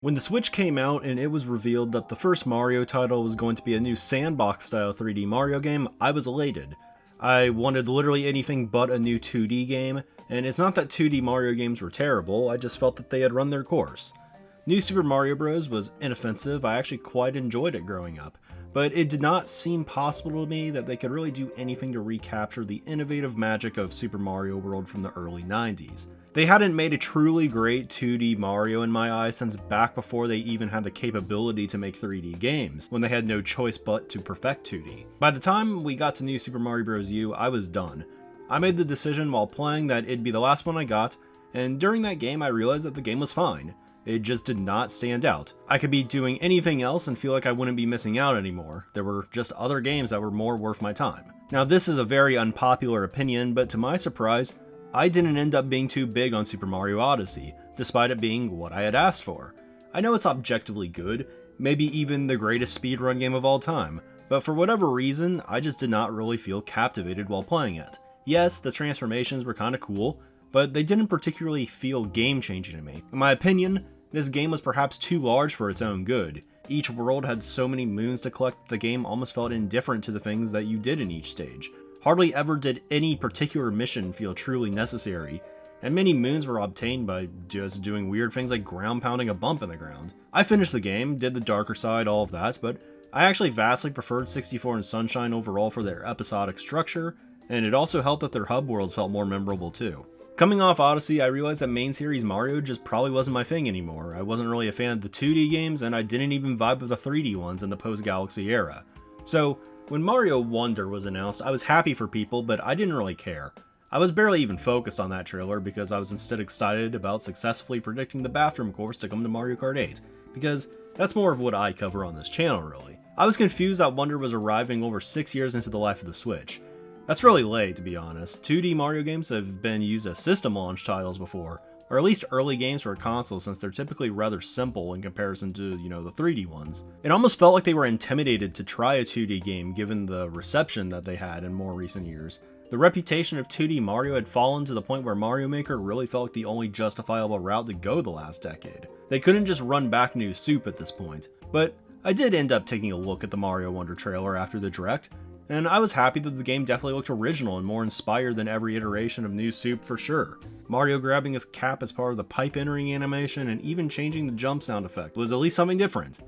When the Switch came out and it was revealed that the first Mario title was going to be a new sandbox-style 3D Mario game, I was elated. I wanted literally anything but a new 2D game, and it's not that 2D Mario games were terrible, I just felt that they had run their course. New Super Mario Bros. Was inoffensive, I actually quite enjoyed it growing up, but it did not seem possible to me that they could really do anything to recapture the innovative magic of Super Mario World from the early 90s. They hadn't made a truly great 2D Mario in my eyes since back before they even had the capability to make 3D games, when they had no choice but to perfect 2D. By the time we got to New Super Mario Bros. U, I was done. I made the decision while playing that it'd be the last one I got, and during that game I realized that the game was fine. It just did not stand out. I could be doing anything else and feel like I wouldn't be missing out anymore. There were just other games that were more worth my time. Now this is a very unpopular opinion, but to my surprise, I didn't end up being too big on Super Mario Odyssey, despite it being what I had asked for. I know it's objectively good, maybe even the greatest speedrun game of all time, but for whatever reason, I just did not really feel captivated while playing it. Yes, the transformations were kinda cool, but they didn't particularly feel game-changing to me. In my opinion, this game was perhaps too large for its own good. Each world had so many moons to collect that the game almost felt indifferent to the things that you did in each stage. Hardly ever did any particular mission feel truly necessary, and many moons were obtained by just doing weird things like ground pounding a bump in the ground. I finished the game, did the darker side, all of that, but I actually vastly preferred 64 and Sunshine overall for their episodic structure, and it also helped that their hub worlds felt more memorable too. Coming off Odyssey, I realized that main series Mario just probably wasn't my thing anymore. I wasn't really a fan of the 2D games, and I didn't even vibe with the 3D ones in the post-Galaxy era. So, when Mario Wonder was announced, I was happy for people, but I didn't really care. I was barely even focused on that trailer because I was instead excited about successfully predicting the bathroom course to come to Mario Kart 8, because that's more of what I cover on this channel really. I was confused that Wonder was arriving over 6 years into the life of the Switch. That's really late, to be honest. 2D Mario games have been used as system launch titles before, or at least early games for a console since they're typically rather simple in comparison to, the 3D ones. It almost felt like they were intimidated to try a 2D game given the reception that they had in more recent years. The reputation of 2D Mario had fallen to the point where Mario Maker really felt like the only justifiable route to go the last decade. They couldn't just run back new soup at this point. But I did end up taking a look at the Mario Wonder trailer after the Direct, and I was happy that the game definitely looked original and more inspired than every iteration of New Soup for sure. Mario grabbing his cap as part of the pipe entering animation and even changing the jump sound effect was at least something different.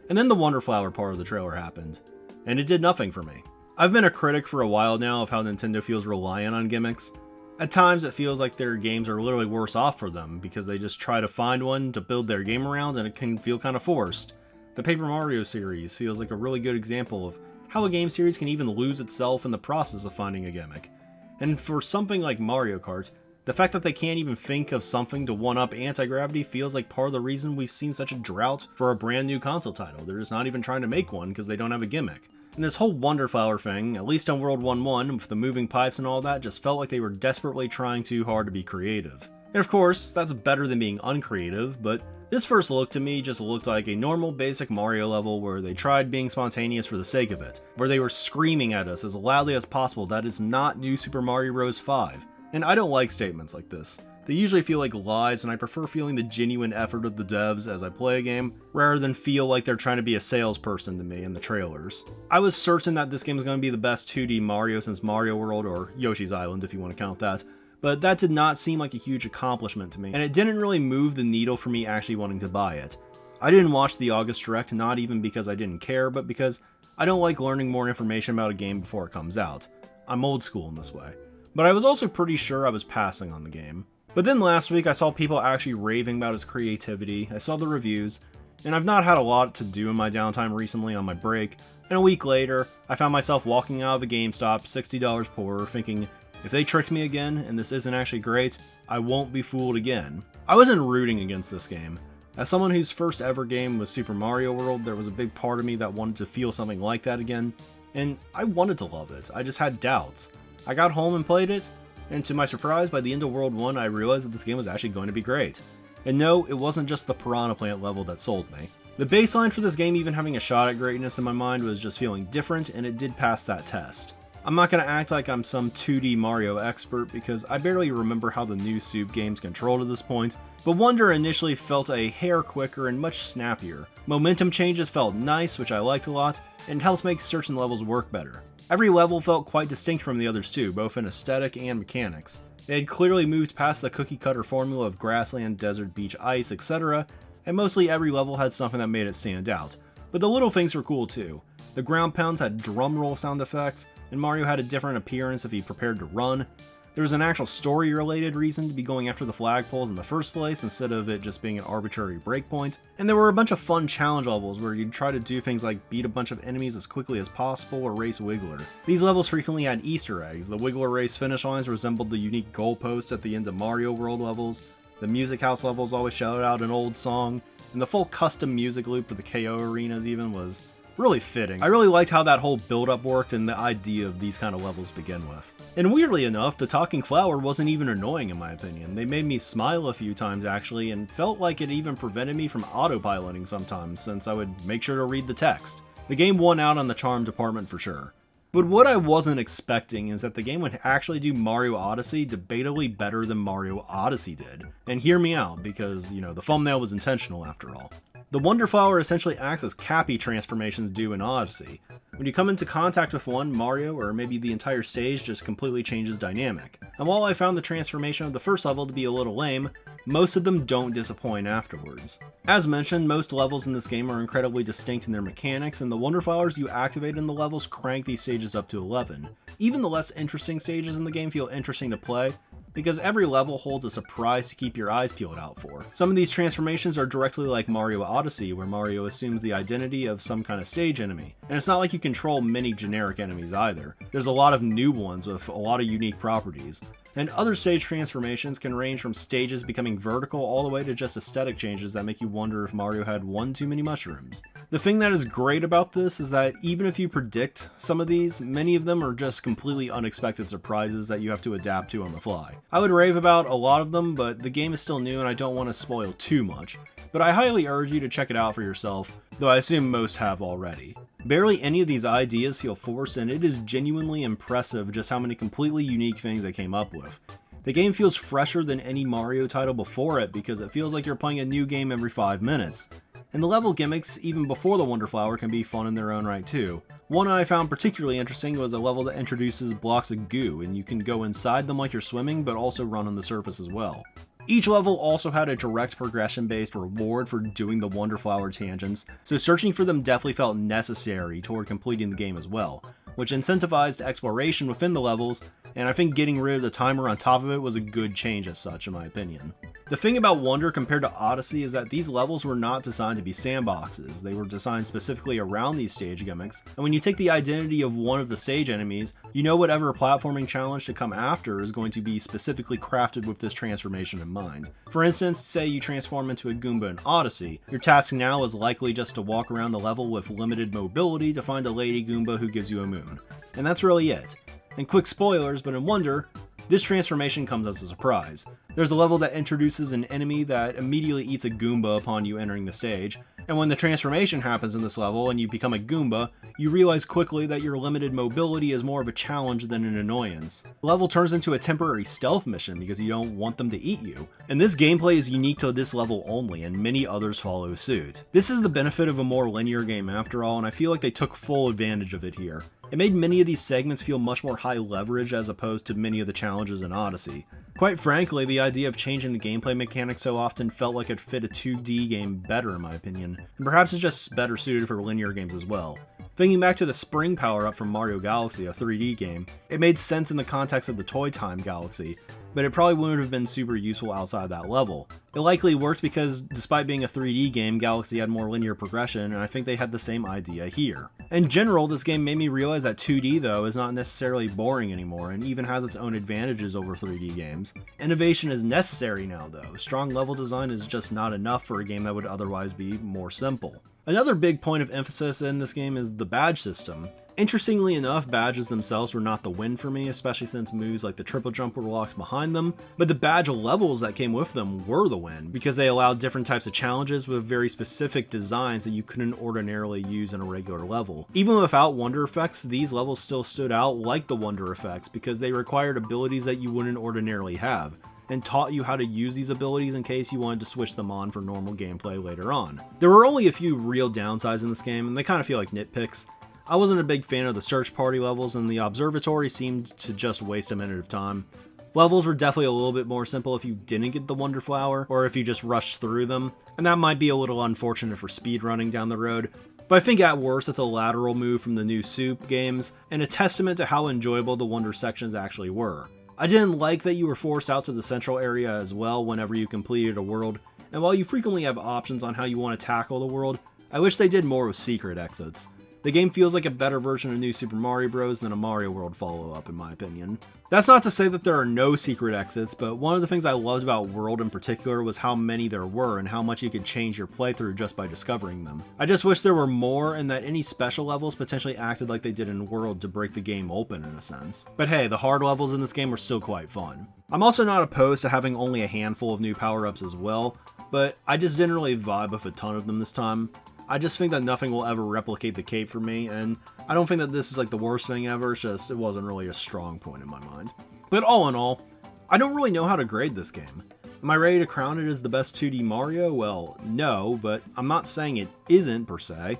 And then the Wonder Flower part of the trailer happened, and it did nothing for me. I've been a critic for a while now of how Nintendo feels reliant on gimmicks. At times it feels like their games are literally worse off for them because they just try to find one to build their game around and it can feel kind of forced. The Paper Mario series feels like a really good example of how a game series can even lose itself in the process of finding a gimmick. And for something like Mario Kart, the fact that they can't even think of something to one-up anti-gravity feels like part of the reason we've seen such a drought for a brand new console title. They're just not even trying to make one because they don't have a gimmick. And this whole Wonder Flower thing, at least on World 1-1, with the moving pipes and all that, just felt like they were desperately trying too hard to be creative. And of course, that's better than being uncreative, but this first look to me just looked like a normal basic Mario level where they tried being spontaneous for the sake of it, where they were screaming at us as loudly as possible that is not New Super Mario Bros. 5. And I don't like statements like this. They usually feel like lies, and I prefer feeling the genuine effort of the devs as I play a game, rather than feel like they're trying to be a salesperson to me in the trailers. I was certain that this game is going to be the best 2D Mario since Mario World, or Yoshi's Island if you want to count that, but that did not seem like a huge accomplishment to me, and it didn't really move the needle for me actually wanting to buy it. I didn't watch the August Direct, not even because I didn't care, but because I don't like learning more information about a game before it comes out. I'm old school in this way. But I was also pretty sure I was passing on the game. But then last week I saw people actually raving about its creativity, I saw the reviews, and I've not had a lot to do in my downtime recently on my break, and a week later, I found myself walking out of a GameStop $60 poorer, thinking, if they tricked me again, and this isn't actually great, I won't be fooled again. I wasn't rooting against this game. As someone whose first ever game was Super Mario World, there was a big part of me that wanted to feel something like that again, and I wanted to love it, I just had doubts. I got home and played it, and to my surprise, by the end of World 1, I realized that this game was actually going to be great. And no, it wasn't just the Piranha Plant level that sold me. The baseline for this game even having a shot at greatness in my mind was just feeling different, and it did pass that test. I'm not going to act like I'm some 2D Mario expert because I barely remember how the new Soup games controlled at this point, but Wonder initially felt a hair quicker and much snappier. Momentum changes felt nice, which I liked a lot, and helps make certain levels work better. Every level felt quite distinct from the others too, both in aesthetic and mechanics. They had clearly moved past the cookie-cutter formula of grassland, desert, beach, ice, etc., and mostly every level had something that made it stand out. But the little things were cool too. The ground pounds had drum roll sound effects, and Mario had a different appearance if he prepared to run. There was an actual story-related reason to be going after the flagpoles in the first place instead of it just being an arbitrary breakpoint. And there were a bunch of fun challenge levels where you'd try to do things like beat a bunch of enemies as quickly as possible or race Wiggler. These levels frequently had Easter eggs. The Wiggler race finish lines resembled the unique goalposts at the end of Mario World levels. The Music House levels always shouted out an old song, and the full custom music loop for the KO arenas even was really fitting. I really liked how that whole build-up worked and the idea of these kind of levels to begin with. And weirdly enough, the talking flower wasn't even annoying in my opinion. They made me smile a few times actually, and felt like it even prevented me from autopiloting sometimes, since I would make sure to read the text. The game won out on the charm department for sure. But what I wasn't expecting is that the game would actually do Mario Odyssey debatably better than Mario Odyssey did. And hear me out, because, you know, the thumbnail was intentional after all. The Wonder Flower essentially acts as Cappy transformations do in Odyssey. When you come into contact with one, Mario, or maybe the entire stage, just completely changes dynamic. And while I found the transformation of the first level to be a little lame, most of them don't disappoint afterwards. As mentioned, most levels in this game are incredibly distinct in their mechanics, and the Wonder Flowers you activate in the levels crank these stages up to 11. Even the less interesting stages in the game feel interesting to play, because every level holds a surprise to keep your eyes peeled out for. Some of these transformations are directly like Mario Odyssey, where Mario assumes the identity of some kind of stage enemy. And it's not like you control many generic enemies either. There's a lot of new ones with a lot of unique properties. And other stage transformations can range from stages becoming vertical all the way to just aesthetic changes that make you wonder if Mario had one too many mushrooms. The thing that is great about this is that even if you predict some of these, many of them are just completely unexpected surprises that you have to adapt to on the fly. I would rave about a lot of them, but the game is still new and I don't want to spoil too much. But I highly urge you to check it out for yourself, though I assume most have already. Barely any of these ideas feel forced, and it is genuinely impressive just how many completely unique things they came up with. The game feels fresher than any Mario title before it because it feels like you're playing a new game every 5 minutes. And the level gimmicks, even before the Wonder Flower, can be fun in their own right too. One I found particularly interesting was a level that introduces blocks of goo, and you can go inside them like you're swimming, but also run on the surface as well. Each level also had a direct progression-based reward for doing the Wonder Flower tangents, so searching for them definitely felt necessary toward completing the game as well, which incentivized exploration within the levels, and I think getting rid of the timer on top of it was a good change as such in my opinion. The thing about Wonder compared to Odyssey is that these levels were not designed to be sandboxes. They were designed specifically around these stage gimmicks, and when you take the identity of one of the stage enemies, you know whatever platforming challenge to come after is going to be specifically crafted with this transformation in mind. For instance, say you transform into a Goomba in Odyssey, your task now is likely just to walk around the level with limited mobility to find a Lady Goomba who gives you a moon. And that's really it. And quick spoilers, but in Wonder, this transformation comes as a surprise. There's a level that introduces an enemy that immediately eats a Goomba upon you entering the stage, and when the transformation happens in this level and you become a Goomba, you realize quickly that your limited mobility is more of a challenge than an annoyance. The level turns into a temporary stealth mission because you don't want them to eat you. And this gameplay is unique to this level only, and many others follow suit. This is the benefit of a more linear game after all, and I feel like they took full advantage of it here. It made many of these segments feel much more high leverage as opposed to many of the challenges in Odyssey. Quite frankly, the idea of changing the gameplay mechanics so often felt like it fit a 2D game better in my opinion, and perhaps it's just better suited for linear games as well. Thinking back to the Spring power-up from Mario Galaxy, a 3D game, it made sense in the context of the Toy Time Galaxy, but it probably wouldn't have been super useful outside that level. It likely worked because, despite being a 3D game, Galaxy had more linear progression, and I think they had the same idea here. In general, this game made me realize that 2D, though, is not necessarily boring anymore, and even has its own advantages over 3D games. Innovation is necessary now, though. Strong level design is just not enough for a game that would otherwise be more simple. Another big point of emphasis in this game is the badge system. Interestingly enough, badges themselves were not the win for me, especially since moves like the triple jump were locked behind them, but the badge levels that came with them were the win, because they allowed different types of challenges with very specific designs that you couldn't ordinarily use in a regular level. Even without wonder effects, these levels still stood out like the wonder effects because they required abilities that you wouldn't ordinarily have, and taught you how to use these abilities in case you wanted to switch them on for normal gameplay later on. There were only a few real downsides in this game, and they kind of feel like nitpicks. I wasn't a big fan of the search party levels, and the observatory seemed to just waste a minute of time. Levels were definitely a little bit more simple if you didn't get the Wonder Flower, or if you just rushed through them, and that might be a little unfortunate for speedrunning down the road, but I think at worst it's a lateral move from the new Soup games, and a testament to how enjoyable the Wonder sections actually were. I didn't like that you were forced out to the central area as well whenever you completed a world, and while you frequently have options on how you want to tackle the world, I wish they did more with secret exits. The game feels like a better version of New Super Mario Bros. Than a Mario World follow-up in my opinion. That's not to say that there are no secret exits, but one of the things I loved about World in particular was how many there were and how much you could change your playthrough just by discovering them. I just wish there were more and that any special levels potentially acted like they did in World to break the game open in a sense. But hey, the hard levels in this game were still quite fun. I'm also not opposed to having only a handful of new power-ups as well, but I just didn't really vibe with a ton of them this time. I just think that nothing will ever replicate the cape for me, and I don't think that this is like the worst thing ever, it's just it wasn't really a strong point in my mind. But all in all, I don't really know how to grade this game. Am I ready to crown it as the best 2D Mario? Well, no, but I'm not saying it isn't per se,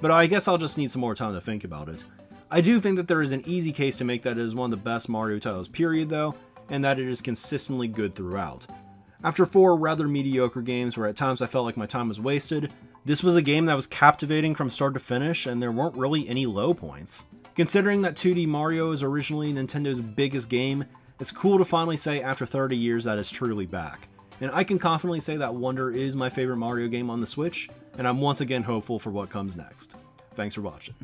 but I guess I'll just need some more time to think about it. I do think that there is an easy case to make that it is one of the best Mario titles period though, and that it is consistently good throughout. After 4 rather mediocre games where at times I felt like my time was wasted, this was a game that was captivating from start to finish, and there weren't really any low points. Considering that 2D Mario is originally Nintendo's biggest game, it's cool to finally say after 30 years that it's truly back. And I can confidently say that Wonder is my favorite Mario game on the Switch, and I'm once again hopeful for what comes next. Thanks for watching.